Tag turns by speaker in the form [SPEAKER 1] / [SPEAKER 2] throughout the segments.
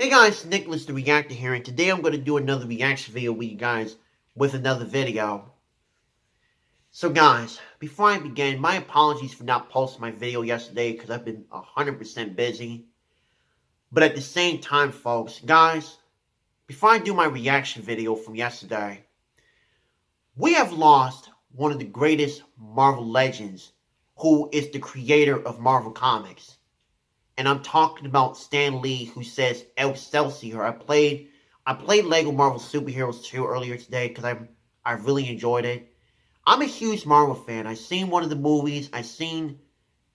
[SPEAKER 1] Hey guys, Nicholas the Reactor here, and today I'm going to do another reaction video with you guys with another video. So guys, before I begin, my apologies for not posting my video yesterday because I've been 100% busy. But at the same time, folks, guys, before I do my reaction video from yesterday, we have lost one of the greatest Marvel legends who is the creator of Marvel Comics. And I'm talking about Stan Lee, who says Excelsior. I played Lego Marvel Superheroes 2 earlier today because I really enjoyed it. I'm a huge Marvel fan. I've seen one of the movies. I've seen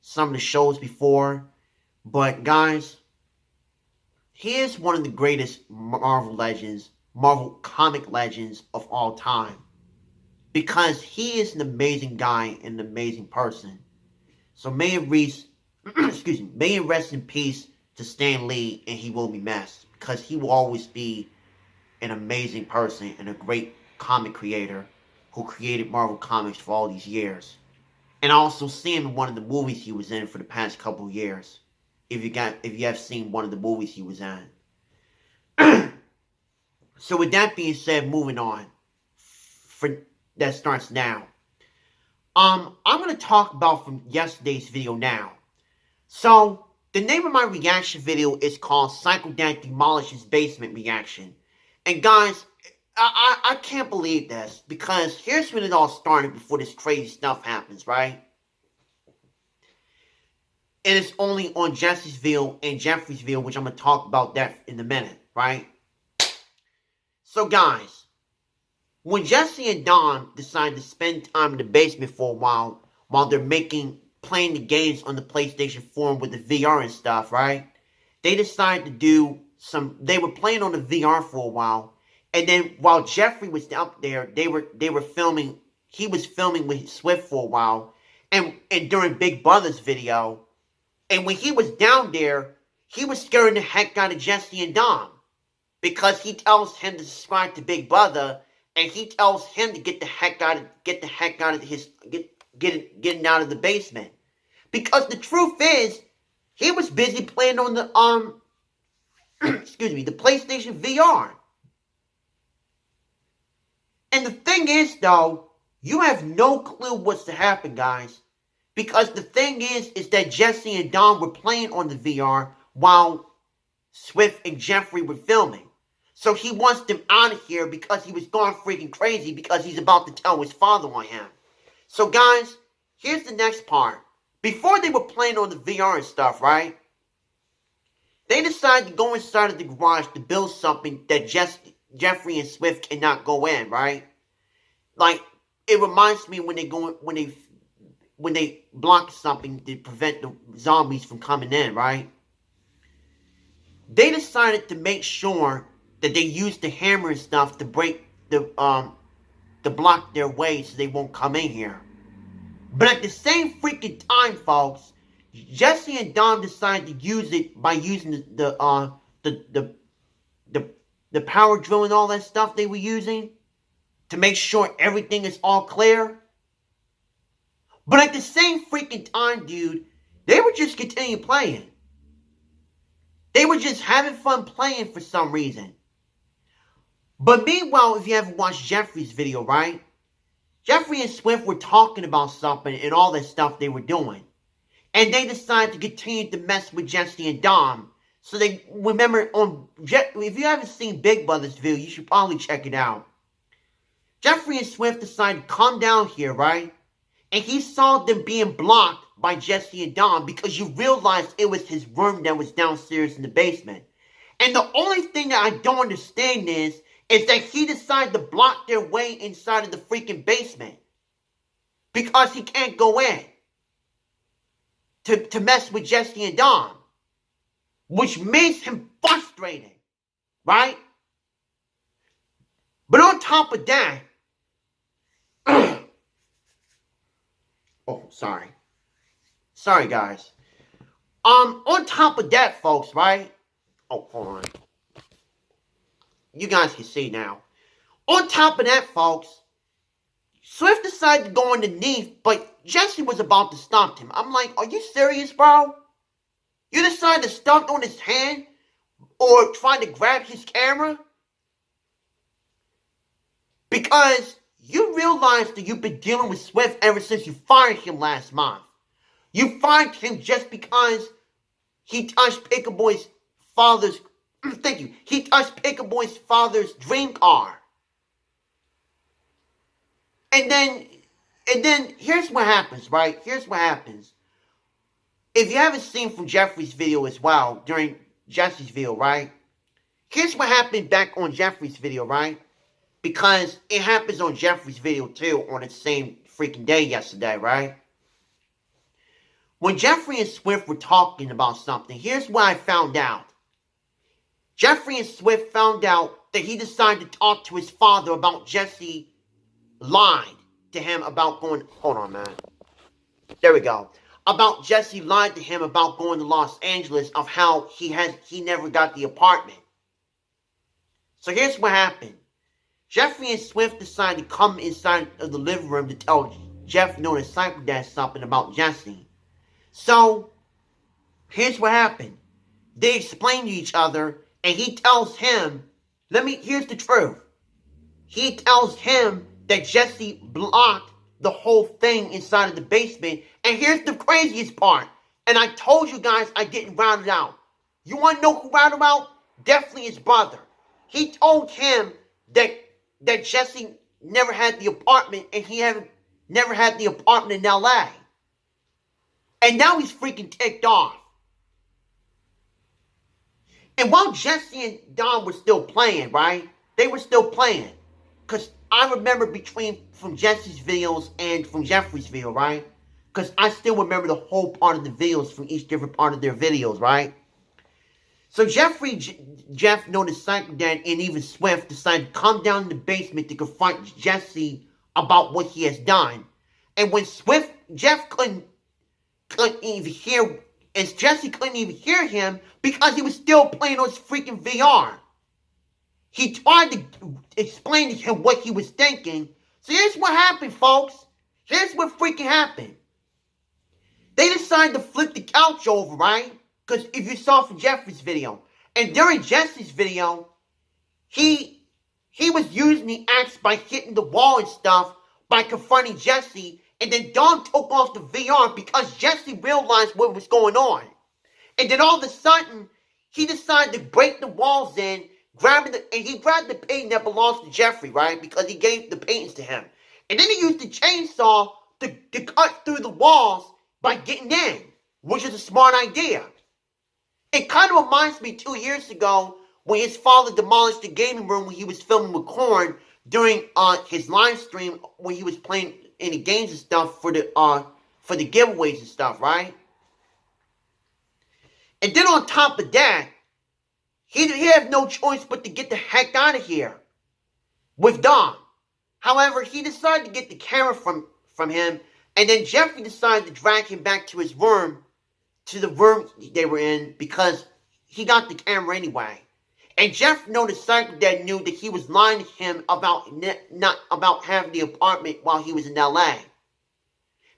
[SPEAKER 1] some of the shows before. But guys, he is one of the greatest Marvel legends, Marvel comic legends of all time. Because he is an amazing guy and an amazing person. So may it rest in peace to Stan Lee, and he will be missed. Because he will always be an amazing person and a great comic creator who created Marvel Comics for all these years. And I also see him in one of the movies he was in for the past couple of years. If you have seen one of the movies he was in. So with that being said, moving on. That starts now. I'm going to talk about from yesterday's video now. So, the name of my reaction video is called Psycho Dad Demolishes Basement Reaction. And guys, I can't believe this, because here's when it all started before this crazy stuff happens, right? And it's only on Jesse's video and Jeffrey's video, which I'm going to talk about that in a minute, right? So guys, when Jesse and Dom decided to spend time in the basement for a while they're playing the games on the PlayStation 4 with the VR and stuff, right? They decided to do they were playing on the VR for a while, and then while Jeffrey was up there, they were filming, he was filming with Swift for a while, and during Big Brother's video, and when he was down there, he was scaring the heck out of Jesse and Dom, because he tells him to subscribe to Big Brother, and he tells him to get the heck out of his getting out of the basement. Because the truth is, he was busy playing on the the PlayStation VR. And the thing is though, you have no clue what's to happen, guys. Because the thing is that Jesse and Dom were playing on the VR while Swift and Jeffrey were filming. So he wants them out of here because he was gone freaking crazy because he's about to tell his father on him. So guys, here's the next part. Before they were playing on the VR and stuff, right? They decided to go inside of the garage to build something that Jeffrey and Swift cannot go in, right? Like, it reminds me when they block something to prevent the zombies from coming in, right? They decided to make sure that they use the hammer and stuff to break to block their way so they won't come in here. But at the same freaking time, folks, Jesse and Dom decided to use it by using the power drill and all that stuff they were using to make sure everything is all clear. But at the same freaking time, dude, they were just continuing playing. They were just having fun playing for some reason. But meanwhile, if you haven't watched Jeffrey's video, right? Jeffrey and Swift were talking about something and all that stuff they were doing. And they decided to continue to mess with Jesse and Dom. So they, remember, if you haven't seen Big Brother's video, you should probably check it out. Jeffrey and Swift decided to come down here, right? And he saw them being blocked by Jesse and Dom because you realized it was his room that was downstairs in the basement. And the only thing that I don't understand is that he decided to block their way inside of the freaking basement. Because he can't go in. To mess with Jesse and Dom. Which makes him frustrated. Right? But on top of that... oh, sorry. Sorry, guys. On top of that, folks, right? Oh, hold on. You guys can see now. On top of that, folks, Swift decided to go underneath, but Jesse was about to stop him. I'm like, are you serious, bro? You decided to stomp on his hand or trying to grab his camera? Because you realize that you've been dealing with Swift ever since you fired him last month. You fired him just because he touched Pickaboy's father's, thank you, he touched Pickaboy's father's dream car. And then here's what happens, right? Here's what happens. If you haven't seen from Jeffrey's video as well, during Jesse's video, right? Here's what happened back on Jeffrey's video, right? Because it happens on Jeffrey's video too, on the same freaking day yesterday, right? When Jeffrey and Swift were talking about something, here's what I found out. Jeffrey and Swift found out that he decided to talk to his father about Jesse lied to him about going, hold on, man. There we go. About Jesse lied to him about going to Los Angeles, of how he never got the apartment. So here's what happened. Jeffrey and Swift decided to come inside of the living room to tell Jeff known as Cypher Dad something about Jesse. So here's what happened. They explain to each other, and he tells him, here's the truth. He tells him that Jesse blocked the whole thing inside of the basement. And here's the craziest part. And I told you guys I didn't round it out. You want to know who rounded him out? Definitely his brother. He told him that Jesse never had the apartment, and he never had the apartment in L.A. And now he's freaking ticked off. And while Jesse and Don were still playing, right? They were still playing. Because I remember from Jesse's videos and from Jeffrey's video, right? Because I still remember the whole part of the videos from each different part of their videos, right? So Jeff, known as Cypher Dad, and even Swift decided to come down in the basement to confront Jesse about what he has done. And when Jeff couldn't even hear, as Jesse couldn't even hear him because he was still playing on his freaking VR. He tried to explain to him what he was thinking. So here's what happened, folks. Here's what freaking happened. They decided to flip the couch over, right? Because if you saw from Jeffrey's video, and during Jesse's video, he was using the axe by hitting the wall and stuff, by confronting Jesse, and then Dom took off the VR because Jesse realized what was going on. And then all of a sudden, he decided to break the walls in, and he grabbed the painting that belongs to Jeffrey, right? Because he gave the paintings to him. And then he used the chainsaw to cut through the walls by getting in, which is a smart idea. It kind of reminds me 2 years ago when his father demolished the gaming room when he was filming with Korn during his live stream when he was playing any games and stuff for the giveaways and stuff, right? And then on top of that, he had no choice but to get the heck out of here with Dom. However, he decided to get the camera from him, and then Jeffrey decided to drag him back to his room, to the room they were in, because he got the camera anyway. And Jeff noticed Cypher Dad knew that he was lying to him about not about having the apartment while he was in L.A.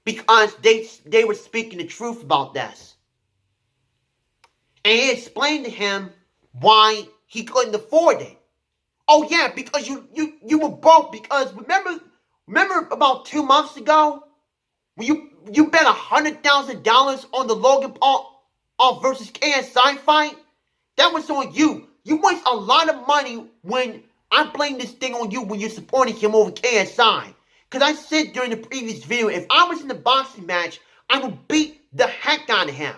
[SPEAKER 1] Because they were speaking the truth about this. And he explained to him why he couldn't afford it. Oh yeah, because you were broke. Because remember about 2 months ago when you bet $100,000 on the Logan Paul versus KSI fight? That was on you. You waste a lot of money when I blame this thing on you when you're supporting him over KSI. Because I said during the previous video, if I was in the boxing match, I would beat the heck out of him.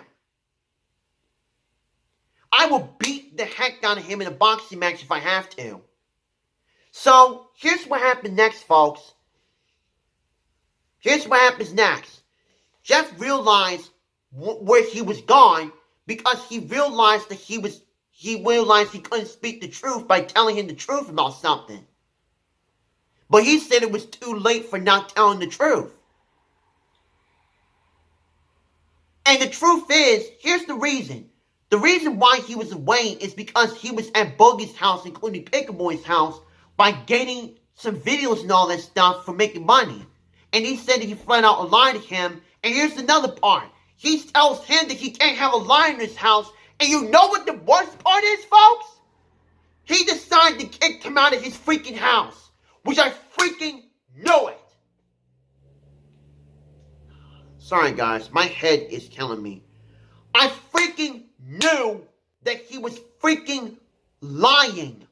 [SPEAKER 1] I will beat the heck out of him in a boxing match if I have to. So, here's what happened next, folks. Here's what happens next. Jeff realized where he was gone because he realized that he couldn't speak the truth by telling him the truth about something. But he said it was too late for not telling the truth. And the truth is, here's the reason. The reason why he was away is because he was at Boogie's house, including Pickaboy's house, by getting some videos and all that stuff for making money. And he said that he flat out lied to him. And here's another part. He tells him that he can't have a lion in his house, And you know what the worst part is, folks? He decided to kick him out of his freaking house, which I freaking know it. Sorry, guys. My head is killing me. I freaking knew that he was freaking lying.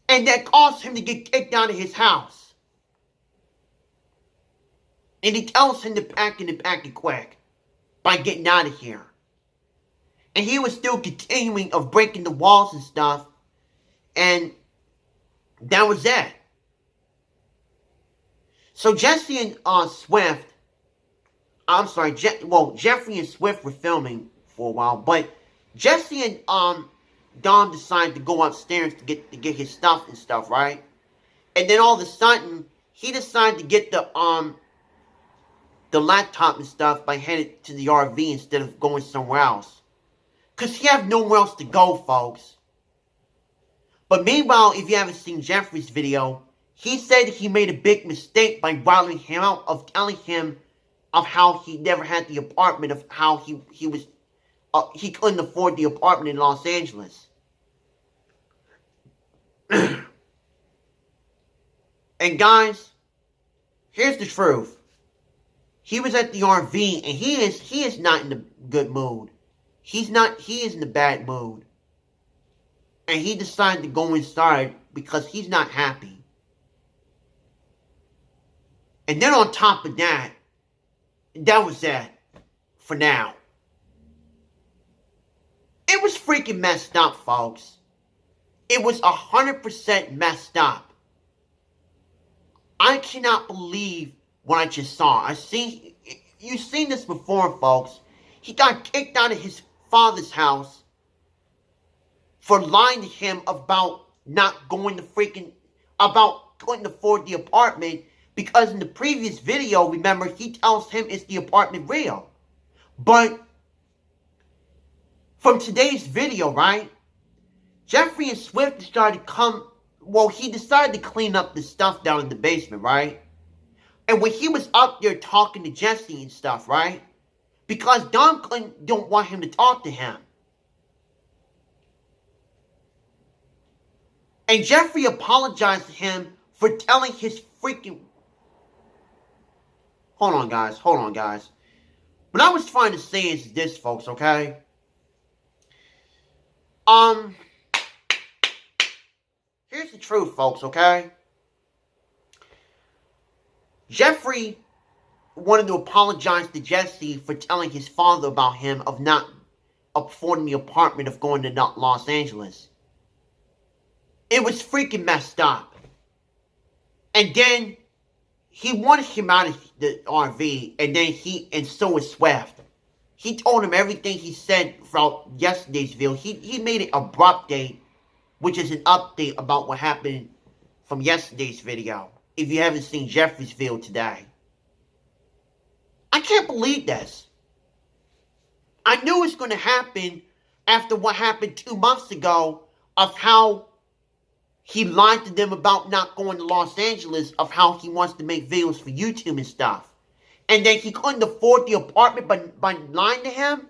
[SPEAKER 1] And that caused him to get kicked out of his house. And he tells him to pack it quick by getting out of here. And he was still continuing of breaking the walls and stuff. And that was it. So Jesse and Jeffrey and Swift were filming for a while, but Jesse and Dom decided to go upstairs to get his stuff and stuff, right? And then all of a sudden, he decided to get the laptop and stuff by heading to the RV instead of going somewhere else. Because he had nowhere else to go, folks. But meanwhile, if you haven't seen Jeffrey's video, he said he made a big mistake by routing him out of telling him of how he never had the apartment, of how he couldn't afford the apartment in Los Angeles. And guys, here's the truth. He was at the RV and he is not in a good mood. He is in a bad mood. And he decided to go inside because he's not happy. And then on top of that, that was it for now. It was freaking messed up, folks. It was 100% messed up. I cannot believe what I just saw. You've seen this before, folks. He got kicked out of his father's house for lying to him about couldn't afford the apartment, because in the previous video, remember, he tells him is the apartment real. But from today's video, right, Jeffrey and Swift decided he decided to clean up the stuff down in the basement, right? And when he was up there talking to Jesse and stuff, right, because Don don't want him to talk to him. And Jeffrey apologized to him for telling his freaking... Hold on, guys. What I was trying to say is this, folks, okay? Here's the truth, folks, okay? Jeffrey wanted to apologize to Jesse for telling his father about him of not affording the apartment of going to Los Angeles. It was freaking messed up. And then he wanted him out of the RV, and then so was Swift. He told him everything he said throughout yesterday's video. He made it abrupt date, which is an update about what happened from yesterday's video. If you haven't seen Jeffrey's video today. I can't believe this. I knew it was going to happen after what happened 2 months ago of how he lied to them about not going to Los Angeles, of how he wants to make videos for YouTube and stuff. And then he couldn't afford the apartment by lying to him.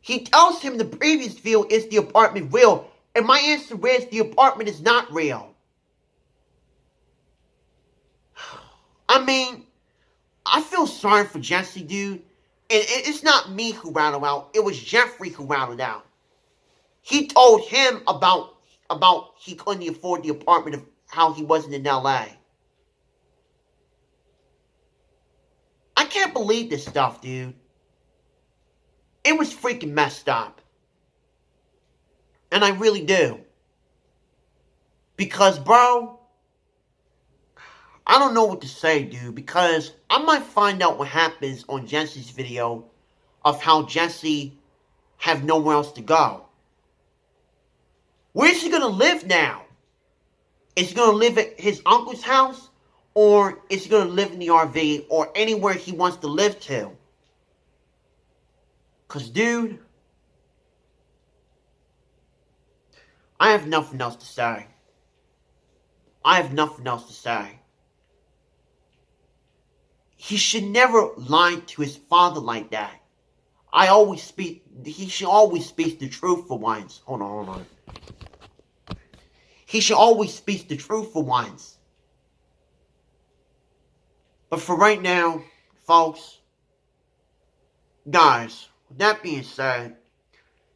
[SPEAKER 1] He tells him the previous video is the apartment real. And my answer is the apartment is not real. I mean, I feel sorry for Jesse, dude. And it's not me who rattled out. It was Jeffrey who rattled out. He told him about he couldn't afford the apartment, of how he wasn't in LA. I can't believe this stuff, dude. It was freaking messed up. And I really do. Because, bro, I don't know what to say, dude. Because I might find out what happens on Jesse's video of how Jesse have nowhere else to go. Where's he going to live now? Is he going to live at his uncle's house? Or is he going to live in the RV? Or anywhere he wants to live to? Because, dude, I have nothing else to say. He should never lie to his father like that. He should always speak the truth for once. Hold on. He should always speak the truth for once. But for right now, folks, guys, with that being said,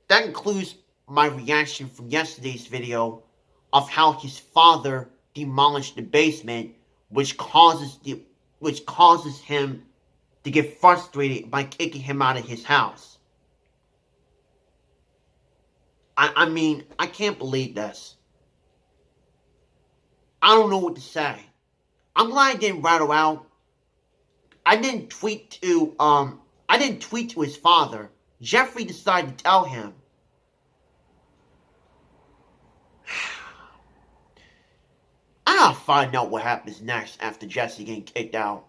[SPEAKER 1] that concludes my reaction from yesterday's video of how his father demolished the basement, which causes him to get frustrated by kicking him out of his house. I mean, I can't believe this. I don't know what to say. I'm glad I didn't rattle out. I didn't tweet to his father. Jeffrey decided to tell him. I gotta find out what happens next after Jesse getting kicked out.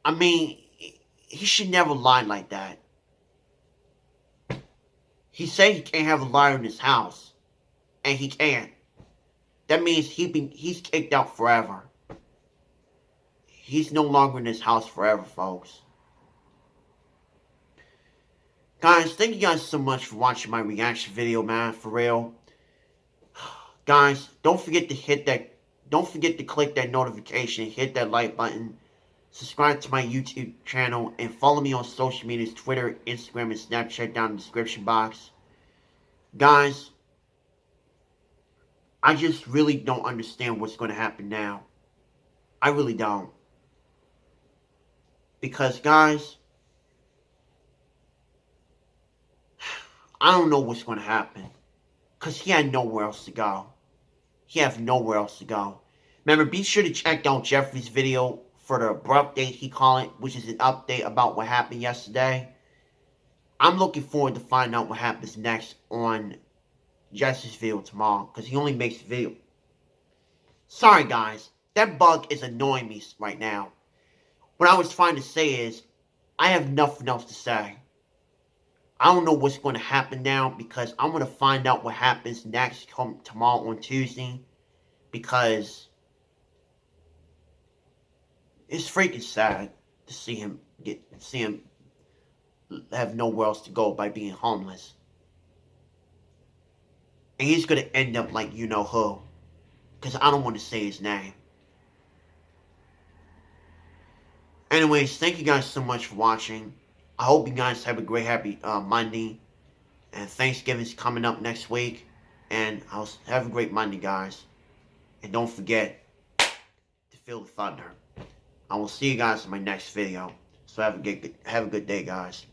[SPEAKER 1] I mean, he should never lie like that. He said he can't have a liar in his house. And he can't. That means he's kicked out forever. He's no longer in his house forever, folks. Guys, thank you guys so much for watching my reaction video, man, for real. Guys, don't forget to click that notification, hit that like button, subscribe to my YouTube channel, and follow me on social medias, Twitter, Instagram, and Snapchat down in the description box. Guys, I just really don't understand what's going to happen now. I really don't. Because, guys, I don't know what's going to happen. Because he had nowhere else to go. He has nowhere else to go. Remember, be sure to check out Jeffrey's video for the abrupt update, he called it, which is an update about what happened yesterday. I'm looking forward to find out what happens next on Jesse's video tomorrow, because he only makes a video. Sorry, guys. That bug is annoying me right now. What I was trying to say is, I have nothing else to say. I don't know what's going to happen now, because I'm going to find out what happens next tomorrow on Tuesday, because it's freaking sad to see him have nowhere else to go by being homeless. And he's going to end up like you know who, because I don't want to say his name. Anyways, thank you guys so much for watching. I hope you guys have a great, happy Monday. And Thanksgiving's coming up next week. And I'll have a great Monday, guys. And don't forget to feel the thunder. I will see you guys in my next video. So have a good day, guys.